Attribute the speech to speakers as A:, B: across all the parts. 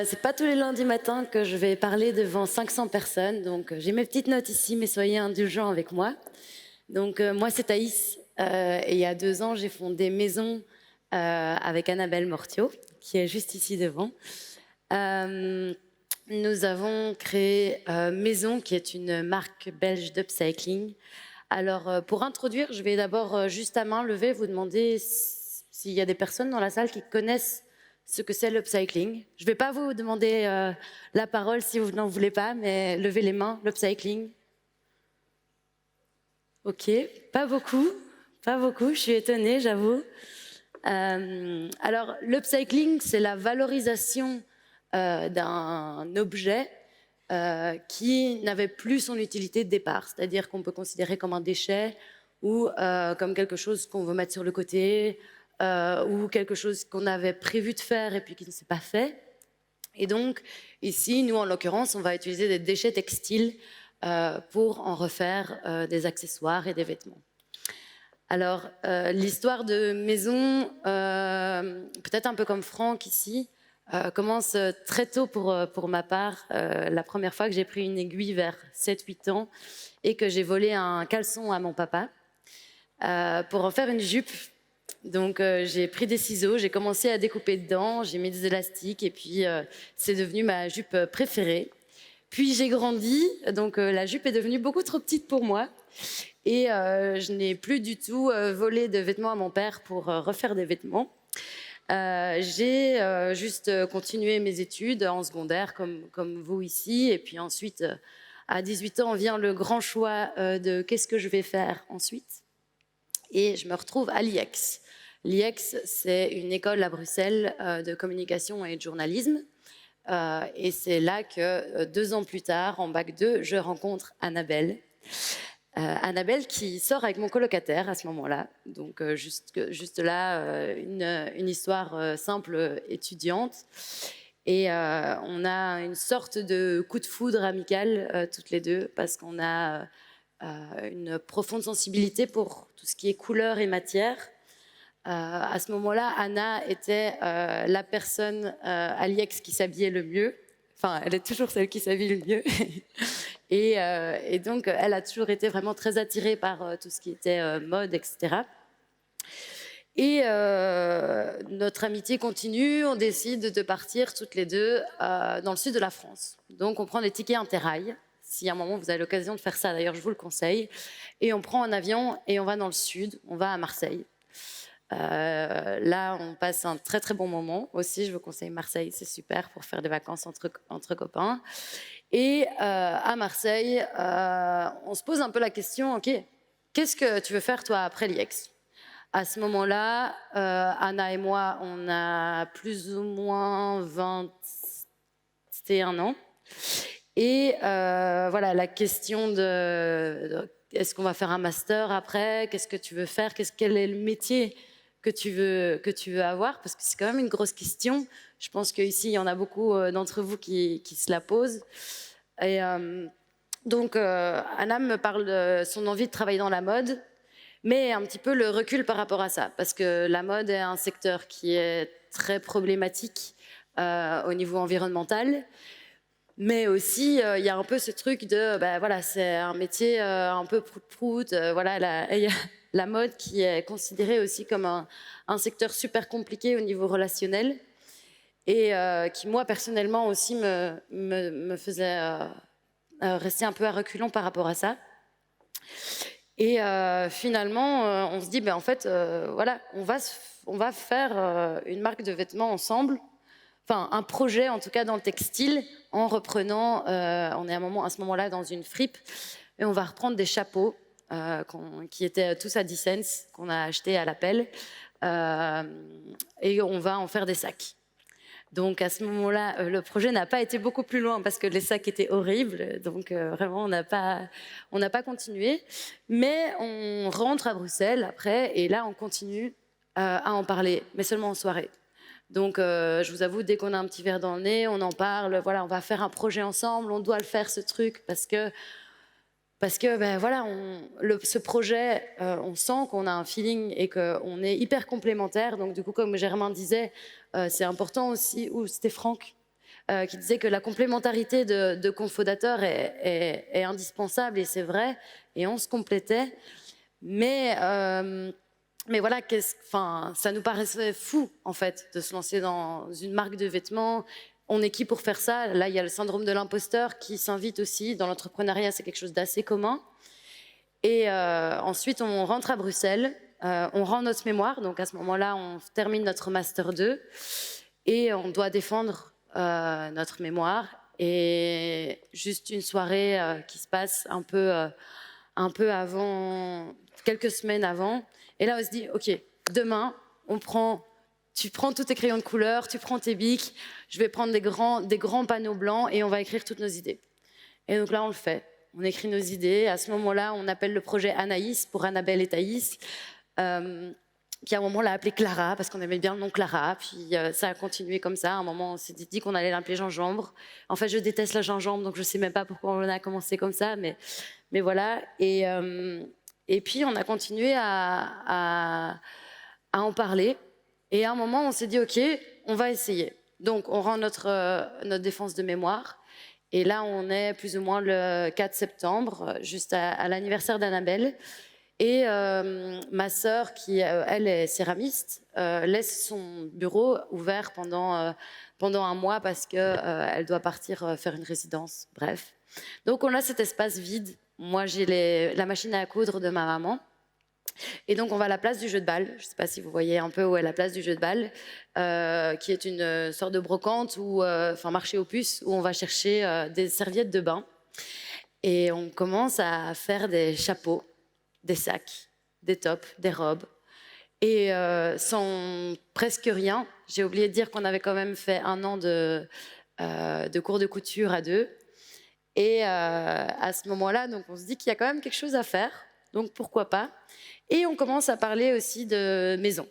A: C'est pas tous les lundis matins que je vais parler devant 500 personnes, donc j'ai mes petites notes ici, mais soyez indulgents avec moi. Donc moi c'est Thaïs, et il y a 2 ans j'ai fondé Maison avec Annabelle Mortiot, qui est juste ici devant. Euh, Nous avons créé Maison, qui est une marque belge d'upcycling. Alors pour introduire, je vais d'abord juste à main levée vous demander s'il y a des personnes dans la salle qui connaissent ce que c'est l'upcycling. Je ne vais pas vous demander la parole si vous n'en voulez pas, mais levez les mains, l'upcycling. Ok, pas beaucoup, pas beaucoup, je suis étonnée, j'avoue. Alors, l'upcycling, c'est la valorisation d'un objet qui n'avait plus son utilité de départ, c'est-à-dire qu'on peut considérer comme un déchet ou comme quelque chose qu'on veut mettre sur le côté ou quelque chose qu'on avait prévu de faire et puis qui ne s'est pas fait. Et donc, ici, nous, en l'occurrence, on va utiliser des déchets textiles pour en refaire des accessoires et des vêtements. Alors, l'histoire de Maison, peut-être un peu comme Franck ici, commence très tôt pour ma part. La première fois que j'ai pris une aiguille vers 7-8 ans et que j'ai volé un caleçon à mon papa pour en faire une jupe. Donc j'ai pris des ciseaux, j'ai commencé à découper dedans, j'ai mis des élastiques et puis c'est devenu ma jupe préférée. Puis j'ai grandi, donc la jupe est devenue beaucoup trop petite pour moi. Et je n'ai plus du tout volé de vêtements à mon père pour refaire des vêtements. J'ai juste continué mes études en secondaire comme vous ici. Et puis ensuite, à 18 ans, vient le grand choix de qu'est-ce que je vais faire ensuite. Et je me retrouve à l'IEX. L'IEX, c'est une école à Bruxelles de communication et de journalisme. Et c'est là que 2 ans plus tard, en bac 2, je rencontre Annabelle. Annabelle qui sort avec mon colocataire à ce moment-là. Donc juste là, une histoire simple étudiante. Et on a une sorte de coup de foudre amical toutes les deux parce qu'on a une profonde sensibilité pour tout ce qui est couleur et matière. À ce moment-là, Anna était la personne à l'IEX qui s'habillait le mieux. Enfin, elle est toujours celle qui s'habille le mieux. Et donc, elle a toujours été vraiment très attirée par tout ce qui était mode, etc. Et notre amitié continue. On décide de partir toutes les deux dans le sud de la France. Donc, on prend des tickets Interrail. Si à un moment vous avez l'occasion de faire ça, d'ailleurs, je vous le conseille. Et on prend un avion et on va dans le sud. On va à Marseille. Là, on passe un très très bon moment aussi. Je vous conseille Marseille, c'est super pour faire des vacances entre copains. Et à Marseille, on se pose un peu la question, ok, qu'est-ce que tu veux faire toi après l'IEX? À ce moment-là, Anna et moi, on a plus ou moins 21 ans. Et voilà, la question de est-ce qu'on va faire un master après? Qu'est-ce que tu veux faire? Quel est le métier que tu veux avoir? Parce que c'est quand même une grosse question. Je pense qu'ici, il y en a beaucoup d'entre vous qui se la posent. Et donc, Anna me parle de son envie de travailler dans la mode, mais un petit peu le recul par rapport à ça, parce que la mode est un secteur qui est très problématique au niveau environnemental. Mais aussi, il y a un peu ce truc de, voilà, c'est un métier un peu prout-prout. Voilà, il y a la mode qui est considérée aussi comme un secteur super compliqué au niveau relationnel et qui, moi, personnellement aussi, me faisait rester un peu à reculons par rapport à ça. Et finalement, on se dit, en fait, voilà, on va faire une marque de vêtements ensemble. Enfin, un projet en tout cas dans le textile, en reprenant, on est à ce moment-là dans une fripe, et on va reprendre des chapeaux qui étaient tous à 10 cents, qu'on a achetés à l'appel, et on va en faire des sacs. Donc à ce moment-là, le projet n'a pas été beaucoup plus loin parce que les sacs étaient horribles, donc vraiment on n'a pas continué. Mais on rentre à Bruxelles après, et là on continue à en parler, mais seulement en soirée. Donc, je vous avoue, dès qu'on a un petit verre dans le nez, on en parle. Voilà, on va faire un projet ensemble. On doit le faire, ce truc, parce que voilà, ce projet, on sent qu'on a un feeling et qu'on est hyper complémentaires. Donc, du coup, comme Germain disait, c'est important aussi. Ou c'était Franck. qui disait que la complémentarité de cofondateurs est indispensable, et c'est vrai, et on se complétait. Mais voilà, ça nous paraissait fou, en fait, de se lancer dans une marque de vêtements. On est qui pour faire ça? Là, il y a le syndrome de l'imposteur qui s'invite aussi. Dans l'entrepreneuriat, c'est quelque chose d'assez commun. Et ensuite, on rentre à Bruxelles, on rend notre mémoire. Donc à ce moment-là, on termine notre Master 2 et on doit défendre notre mémoire. Et juste une soirée qui se passe un peu avant, quelques semaines avant. Et là, on se dit, OK, demain, tu prends tous tes crayons de couleur, tu prends tes bics, je vais prendre des grands panneaux blancs et on va écrire toutes nos idées. Et donc là, on le fait. On écrit nos idées. À ce moment-là, on appelle le projet Anaïs pour Annabelle et Thaïs, qui à un moment l'a appelé Clara, parce qu'on aimait bien le nom Clara. Puis ça a continué comme ça. À un moment, on s'est dit qu'on allait l'appeler gingembre. En fait, je déteste la gingembre, donc je ne sais même pas pourquoi on a commencé comme ça, mais voilà. Et puis, on a continué à en parler. Et à un moment, on s'est dit, OK, on va essayer. Donc, on rend notre défense de mémoire. Et là, on est plus ou moins le 4 septembre, juste à l'anniversaire d'Annabelle. Et ma sœur, qui, elle, est céramiste, laisse son bureau ouvert pendant un mois parce qu'elle doit partir faire une résidence. Bref. Donc, on a cet espace vide. Moi, j'ai la machine à coudre de ma maman. Et donc, on va à la place du jeu de balle. Je ne sais pas si vous voyez un peu où est la place du jeu de balle, qui est une sorte de brocante, marché aux puces, où on va chercher des serviettes de bain. Et on commence à faire des chapeaux, des sacs, des tops, des robes. Et sans presque rien. J'ai oublié de dire qu'on avait quand même fait 1 an de cours de couture à 2. Et à ce moment-là, donc on se dit qu'il y a quand même quelque chose à faire. Donc pourquoi pas? Et on commence à parler aussi de maison.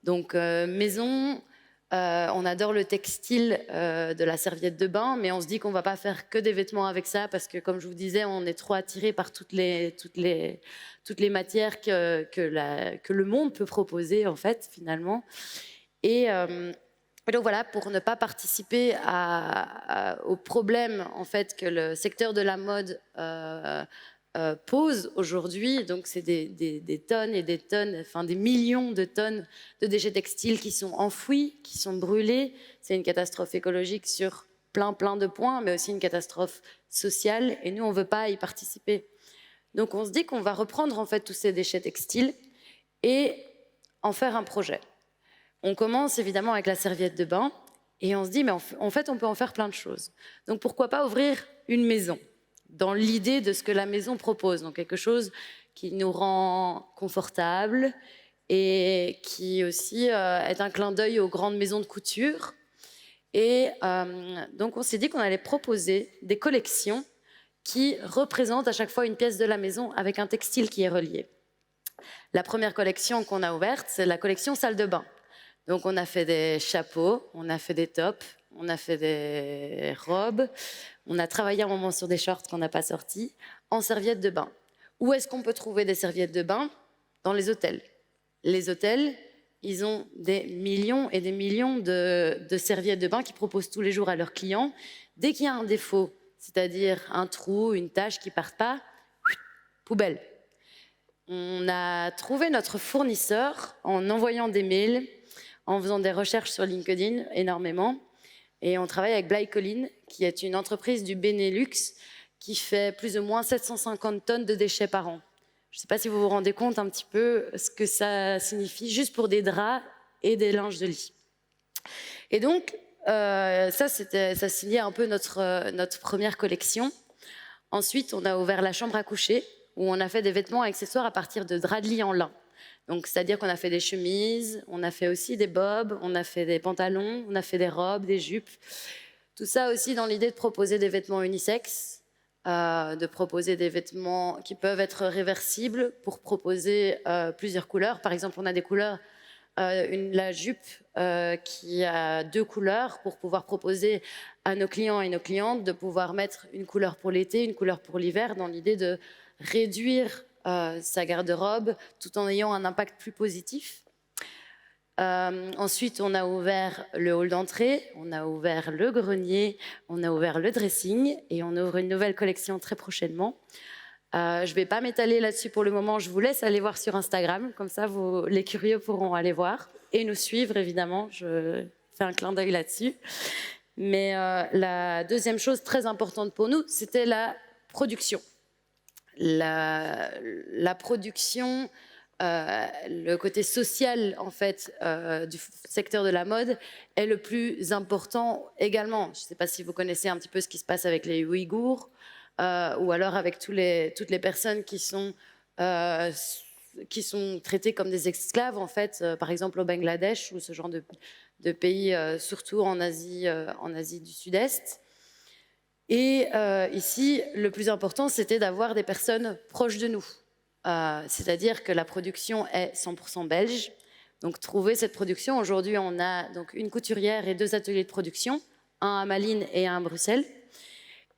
A: Donc maison, on adore le textile de la serviette de bain, mais on se dit qu'on ne va pas faire que des vêtements avec ça, parce que comme je vous disais, on est trop attiré par toutes les matières que le monde peut proposer, en fait, finalement. Et donc voilà, pour ne pas participer au problème, en fait, que le secteur de la mode pose aujourd'hui, donc c'est des tonnes et des tonnes, enfin des millions de tonnes de déchets textiles qui sont enfouis, qui sont brûlés. C'est une catastrophe écologique sur plein de points, mais aussi une catastrophe sociale, et nous on ne veut pas y participer. Donc on se dit qu'on va reprendre en fait tous ces déchets textiles et en faire un projet. On commence évidemment avec la serviette de bain et on se dit mais en fait on peut en faire plein de choses. Donc pourquoi pas ouvrir une maison dans l'idée de ce que la maison propose, donc quelque chose qui nous rend confortables et qui aussi est un clin d'œil aux grandes maisons de couture. Et donc on s'est dit qu'on allait proposer des collections qui représentent à chaque fois une pièce de la maison avec un textile qui est relié. La première collection qu'on a ouverte, c'est la collection salle de bain. Donc on a fait des chapeaux, on a fait des tops, on a fait des robes, on a travaillé un moment sur des shorts qu'on n'a pas sortis, en serviettes de bain. Où est-ce qu'on peut trouver des serviettes de bain? Dans les hôtels. Les hôtels, ils ont des millions et des millions de serviettes de bain qu'ils proposent tous les jours à leurs clients. Dès qu'il y a un défaut, c'est-à-dire un trou, une tache qui ne part pas, poubelle. On a trouvé notre fournisseur en envoyant des mails, en faisant des recherches sur LinkedIn énormément. Et on travaille avec Blycolin, qui est une entreprise du Benelux qui fait plus ou moins 750 tonnes de déchets par an. Je ne sais pas si vous vous rendez compte un petit peu ce que ça signifie juste pour des draps et des linges de lit. Et donc, ça signait un peu notre première collection. Ensuite, on a ouvert la chambre à coucher, où on a fait des vêtements et accessoires à partir de draps de lit en lin. Donc, c'est-à-dire qu'on a fait des chemises, on a fait aussi des bobs, on a fait des pantalons, on a fait des robes, des jupes. Tout ça aussi dans l'idée de proposer des vêtements unisexes, de proposer des vêtements qui peuvent être réversibles pour proposer plusieurs couleurs. Par exemple, on a des couleurs, la jupe qui a 2 couleurs pour pouvoir proposer à nos clients et nos clientes de pouvoir mettre une couleur pour l'été, une couleur pour l'hiver, dans l'idée de réduire sa garde-robe tout en ayant un impact plus positif. Ensuite, on a ouvert le hall d'entrée, on a ouvert le grenier, on a ouvert le dressing et on ouvre une nouvelle collection très prochainement. Je ne vais pas m'étaler là-dessus pour le moment, je vous laisse aller voir sur Instagram, comme ça les curieux pourront aller voir et nous suivre évidemment, je fais un clin d'œil là-dessus. Mais la deuxième chose très importante pour nous, c'était la production. La production, le côté social en fait du secteur de la mode est le plus important également. Je ne sais pas si vous connaissez un petit peu ce qui se passe avec les Ouïghours ou alors avec toutes les personnes qui sont traitées comme des esclaves en fait, par exemple au Bangladesh ou ce genre de pays, surtout en Asie du Sud-Est. Et ici, le plus important, c'était d'avoir des personnes proches de nous. C'est-à-dire que la production est 100% belge. Donc, trouver cette production, aujourd'hui, on a donc une couturière et 2 ateliers de production, un à Malines et un à Bruxelles.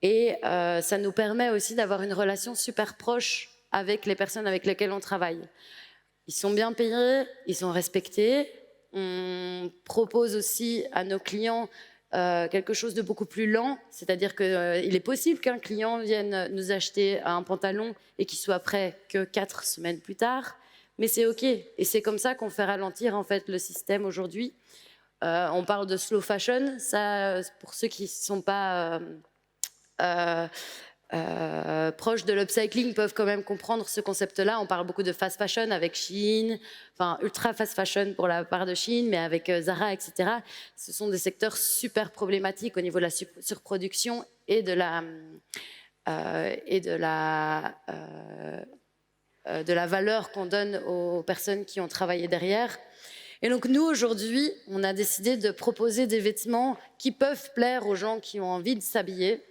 A: Et ça nous permet aussi d'avoir une relation super proche avec les personnes avec lesquelles on travaille. Ils sont bien payés, ils sont respectés. On propose aussi à nos clients quelque chose de beaucoup plus lent, c'est-à-dire qu'il est possible qu'un client vienne nous acheter un pantalon et qu'il soit prêt que 4 semaines plus tard, mais c'est OK. Et c'est comme ça qu'on fait ralentir en fait le système aujourd'hui. On parle de slow fashion, ça, pour ceux qui ne sont pas proches de l'upcycling peuvent quand même comprendre ce concept-là. On parle beaucoup de fast fashion avec Shein, enfin ultra fast fashion pour la part de Shein, mais avec Zara, etc. Ce sont des secteurs super problématiques au niveau de la surproduction et de la valeur qu'on donne aux personnes qui ont travaillé derrière. Et donc nous, aujourd'hui, on a décidé de proposer des vêtements qui peuvent plaire aux gens qui ont envie de s'habiller,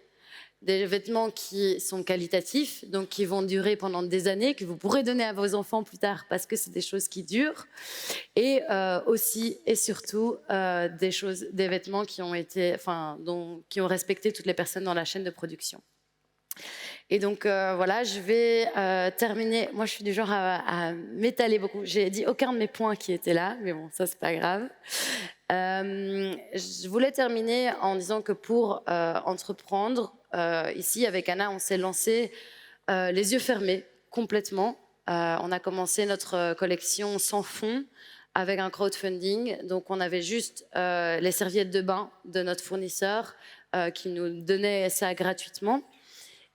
A: des vêtements qui sont qualitatifs, donc qui vont durer pendant des années, que vous pourrez donner à vos enfants plus tard parce que c'est des choses qui durent, et aussi et surtout des vêtements qui ont respecté toutes les personnes dans la chaîne de production. Et donc voilà, je vais terminer. Moi, je suis du genre à m'étaler beaucoup. J'ai dit aucun de mes points qui étaient là, mais bon, ça c'est pas grave. Je voulais terminer en disant que pour entreprendre, ici avec Anna, on s'est lancé les yeux fermés complètement. On a commencé notre collection sans fonds avec un crowdfunding. Donc on avait juste les serviettes de bain de notre fournisseur qui nous donnait ça gratuitement.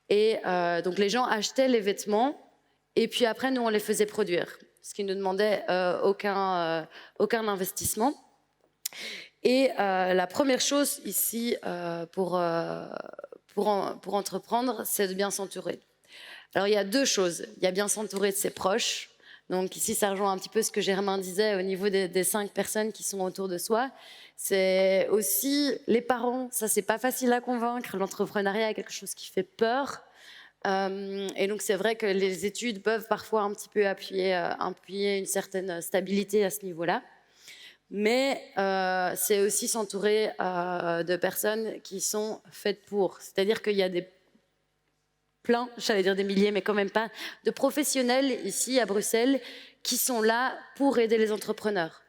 A: Et donc les gens achetaient les vêtements et puis après nous on les faisait produire, ce qui ne nous demandait aucun investissement. Et la première chose ici pour entreprendre, c'est de bien s'entourer. Alors il y a 2 choses, il y a bien s'entourer de ses proches. Donc ici ça rejoint un petit peu ce que Germain disait au niveau des 5 personnes qui sont autour de soi. C'est aussi les parents, ça c'est pas facile à convaincre, l'entrepreneuriat est quelque chose qui fait peur. Et donc c'est vrai que les études peuvent parfois un petit peu appuyer une certaine stabilité à ce niveau-là. Mais c'est aussi s'entourer de personnes qui sont faites pour. C'est-à-dire qu'il y a j'allais dire des milliers, mais quand même pas, de professionnels ici à Bruxelles qui sont là pour aider les entrepreneurs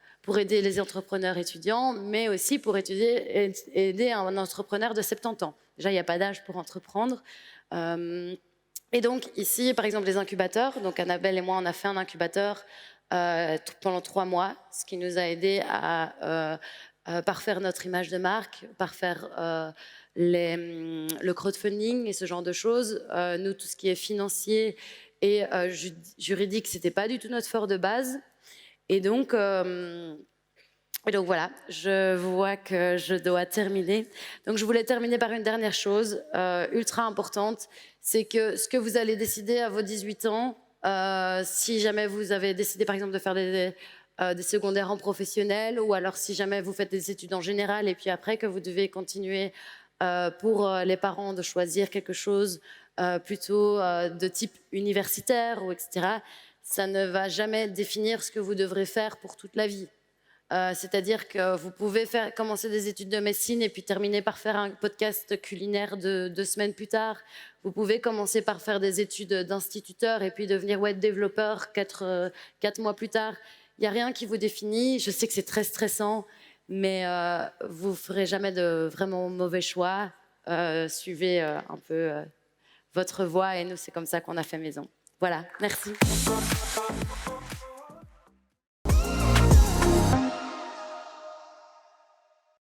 A: étudiants, mais aussi pour aider un entrepreneur de 70 ans. Déjà, il n'y a pas d'âge pour entreprendre. Et donc ici, par exemple, les incubateurs. Donc Annabelle et moi, on a fait un incubateur pendant 3 mois, ce qui nous a aidé à parfaire notre image de marque, parfaire le crowdfunding et ce genre de choses. Nous, tout ce qui est financier et juridique, c'était pas du tout notre fort de base. Et donc voilà, je vois que je dois terminer. Donc je voulais terminer par une dernière chose ultra importante, c'est que ce que vous allez décider à vos 18 ans, si jamais vous avez décidé par exemple de faire des secondaires en professionnel, ou alors si jamais vous faites des études en général et puis après que vous devez continuer pour les parents de choisir quelque chose plutôt de type universitaire ou etc., ça ne va jamais définir ce que vous devrez faire pour toute la vie. C'est-à-dire que vous pouvez commencer des études de médecine et puis terminer par faire un podcast culinaire 2 semaines plus tard. Vous pouvez commencer par faire des études d'instituteur et puis devenir web développeur 4 mois plus tard. Il n'y a rien qui vous définit. Je sais que c'est très stressant, mais vous ne ferez jamais de vraiment mauvais choix. Suivez un peu votre voie et nous, c'est comme ça qu'on a fait maison. Voilà, merci.